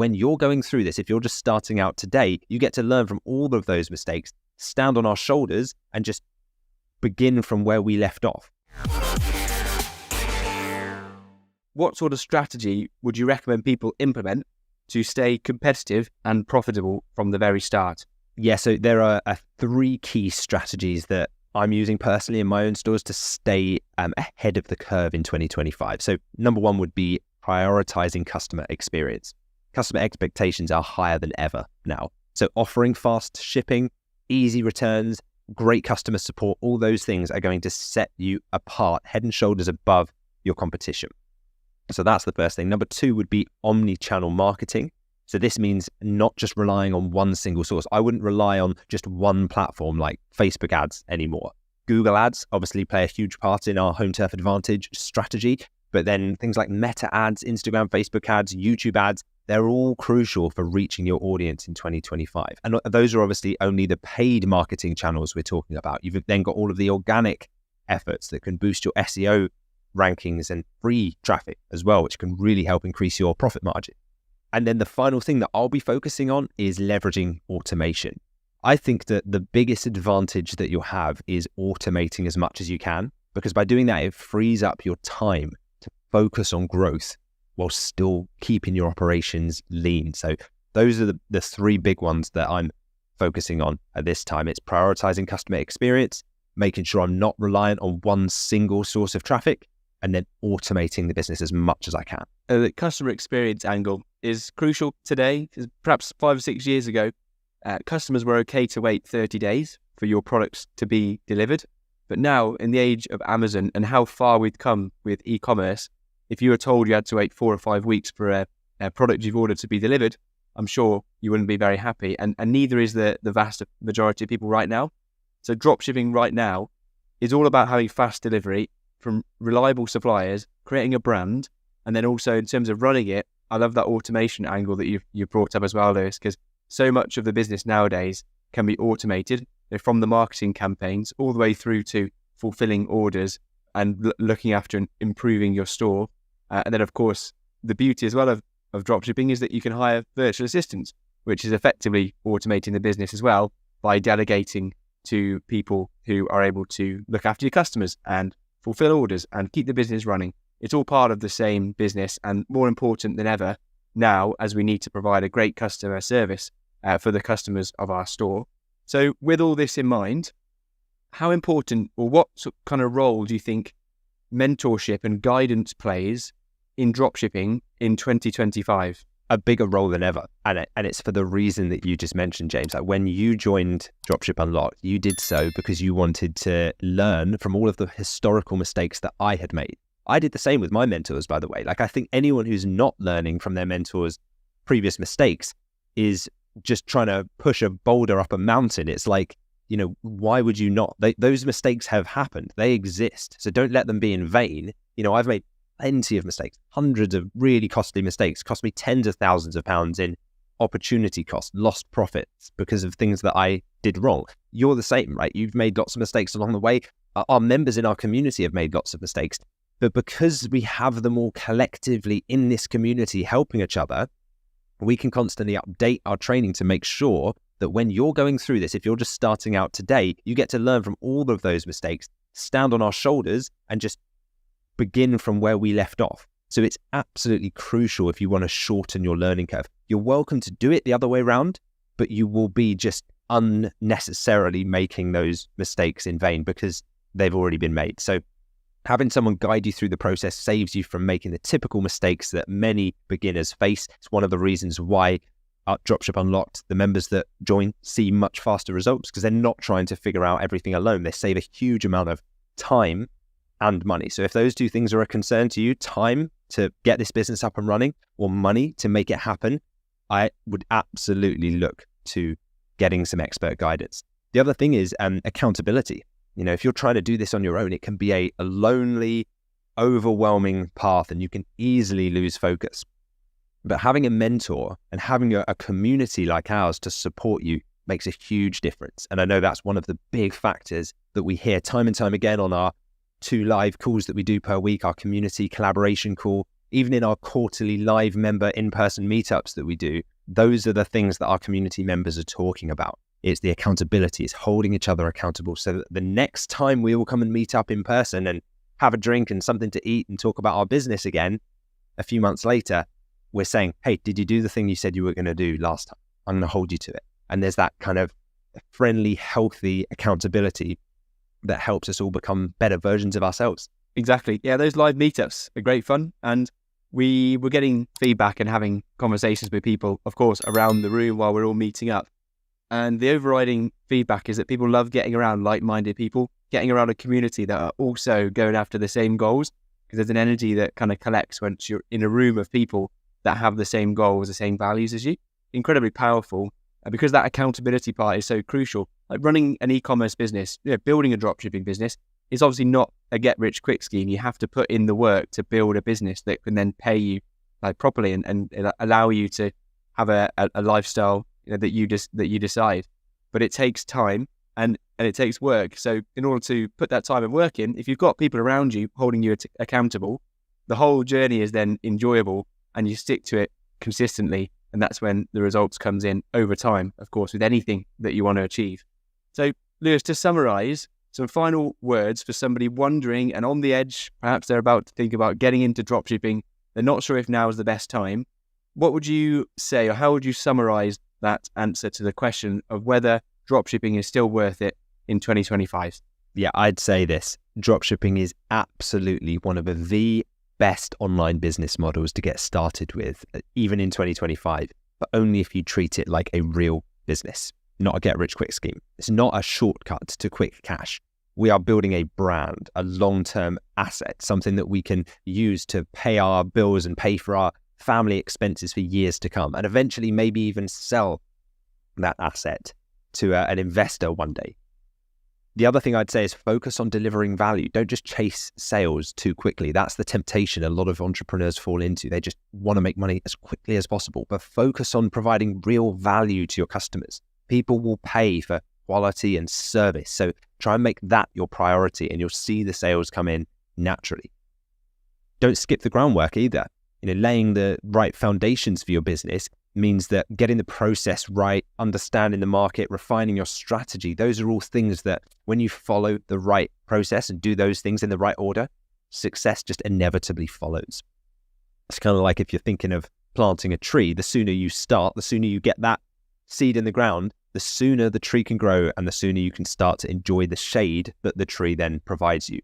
When you're going through this, if you're just starting out today, you get to learn from all of those mistakes, stand on our shoulders and just begin from where we left off. What sort of strategy would you recommend people implement to stay competitive and profitable from the very start? Yeah, so there are 3 key strategies that I'm using personally in my own stores to stay ahead of the curve in 2025. So number 1 would be prioritizing customer experience. Customer expectations are higher than ever now. So offering fast shipping, easy returns, great customer support, all those things are going to set you apart, head and shoulders above your competition. So that's the first thing. Number 2 would be omni-channel marketing. So this means not just relying on one single source. I wouldn't rely on just one platform like Facebook ads anymore. Google ads obviously play a huge part in our home turf advantage strategy, but then things like Meta ads, Instagram, Facebook ads, YouTube ads, they're all crucial for reaching your audience in 2025. And those are obviously only the paid marketing channels we're talking about. You've then got all of the organic efforts that can boost your SEO rankings and free traffic as well, which can really help increase your profit margin. And then the final thing that I'll be focusing on is leveraging automation. I think that the biggest advantage that you'll have is automating as much as you can, because by doing that, it frees up your time to focus on growth while still keeping your operations lean. So those are the 3 big ones that I'm focusing on at this time. It's prioritizing customer experience, making sure I'm not reliant on one single source of traffic, and then automating the business as much as I can. The customer experience angle is crucial today. Perhaps 5 or 6 years ago, customers were okay to wait 30 days for your products to be delivered. But now, in the age of Amazon and how far we've come with e-commerce, if you were told you had to wait 4 or 5 weeks for a product you've ordered to be delivered, I'm sure you wouldn't be very happy. And neither is the vast majority of people right now. So dropshipping right now is all about having fast delivery from reliable suppliers, creating a brand, and then also in terms of running it, I love that automation angle that you've brought up as well, Lewis, because so much of the business nowadays can be automated, from the marketing campaigns all the way through to fulfilling orders and looking after and improving your store. And then, of course, the beauty as well of dropshipping is that you can hire virtual assistants, which is effectively automating the business as well by delegating to people who are able to look after your customers and fulfill orders and keep the business running. It's all part of the same business, and more important than ever now, as we need to provide a great customer service for the customers of our store. So with all this in mind, how important, or what kind of role do you think mentorship and guidance plays in dropshipping in 2025? A bigger role than ever. And it's for the reason that you just mentioned, James. Like when you joined Dropship Unlocked, you did so because you wanted to learn from all of the historical mistakes that I had made. I did the same with my mentors, by the way. Like I think anyone who's not learning from their mentors' previous mistakes is just trying to push a boulder up a mountain. It's like, why would you not? Those mistakes have happened. They exist. So don't let them be in vain. I've made plenty of mistakes, hundreds of really costly mistakes, cost me tens of thousands of pounds in opportunity cost, lost profits because of things that I did wrong. You're the same, right? You've made lots of mistakes along the way. Our members in our community have made lots of mistakes, but because we have them all collectively in this community helping each other, we can constantly update our training to make sure that when you're going through this, if you're just starting out today, you get to learn from all of those mistakes, stand on our shoulders and just begin from where we left off. So it's absolutely crucial if you want to shorten your learning curve. You're welcome to do it the other way around, but you will be just unnecessarily making those mistakes in vain because they've already been made. So having someone guide you through the process saves you from making the typical mistakes that many beginners face. It's one of the reasons why at Dropship Unlocked, the members that join see much faster results because they're not trying to figure out everything alone. They save a huge amount of time and money. So if those 2 things are a concern to you, time to get this business up and running or money to make it happen, I would absolutely look to getting some expert guidance. The other thing is accountability. If you're trying to do this on your own, it can be a lonely, overwhelming path and you can easily lose focus. But having a mentor and having a community like ours to support you makes a huge difference. And I know that's one of the big factors that we hear time and time again on our 2 live calls that we do per week, our community collaboration call. even in our quarterly live member in-person meetups that we do, those are the things that our community members are talking about. It's the accountability, it's holding each other accountable so that the next time we all come and meet up in person and have a drink and something to eat and talk about our business again, a few months later, we're saying, hey, did you do the thing you said you were going to do last time? I'm going to hold you to it. And there's that kind of friendly, healthy accountability that helps us all become better versions of ourselves. Exactly. Yeah, those live meetups are great fun. And we were getting feedback and having conversations with people, of course, around the room while we're all meeting up. And the overriding feedback is that people love getting around like-minded people, getting around a community that are also going after the same goals, because there's an energy that kind of collects once you're in a room of people that have the same goals, the same values as you. Incredibly powerful. And because that accountability part is so crucial, like running an e-commerce business, building a dropshipping business is obviously not a get-rich-quick scheme. You have to put in the work to build a business that can then pay you like properly and allow you to have a lifestyle that you decide. But it takes time and it takes work. So in order to put that time and work in, if you've got people around you holding you accountable, the whole journey is then enjoyable and you stick to it consistently. And that's when the results comes in over time, of course, with anything that you want to achieve. So Lewis, to summarize, some final words for somebody wondering and on the edge, perhaps they're about to think about getting into dropshipping. They're not sure if now is the best time. What would you say, or how would you summarize that answer to the question of whether dropshipping is still worth it in 2025? Yeah, I'd say this. Dropshipping is absolutely one of the best online business models to get started with, even in 2025, but only if you treat it like a real business, not a get-rich-quick scheme. It's not a shortcut to quick cash. We are building a brand, a long-term asset, something that we can use to pay our bills and pay for our family expenses for years to come, and eventually maybe even sell that asset to an investor one day. The other thing I'd say is focus on delivering value. Don't just chase sales too quickly. That's the temptation a lot of entrepreneurs fall into. They just want to make money as quickly as possible, but focus on providing real value to your customers. People will pay for quality and service. So try and make that your priority and you'll see the sales come in naturally. Don't skip the groundwork either. Laying the right foundations for your business means that getting the process right, understanding the market, refining your strategy, those are all things that when you follow the right process and do those things in the right order, success just inevitably follows. It's kind of like if you're thinking of planting a tree, the sooner you start, the sooner you get that seed in the ground, the sooner the tree can grow and the sooner you can start to enjoy the shade that the tree then provides you.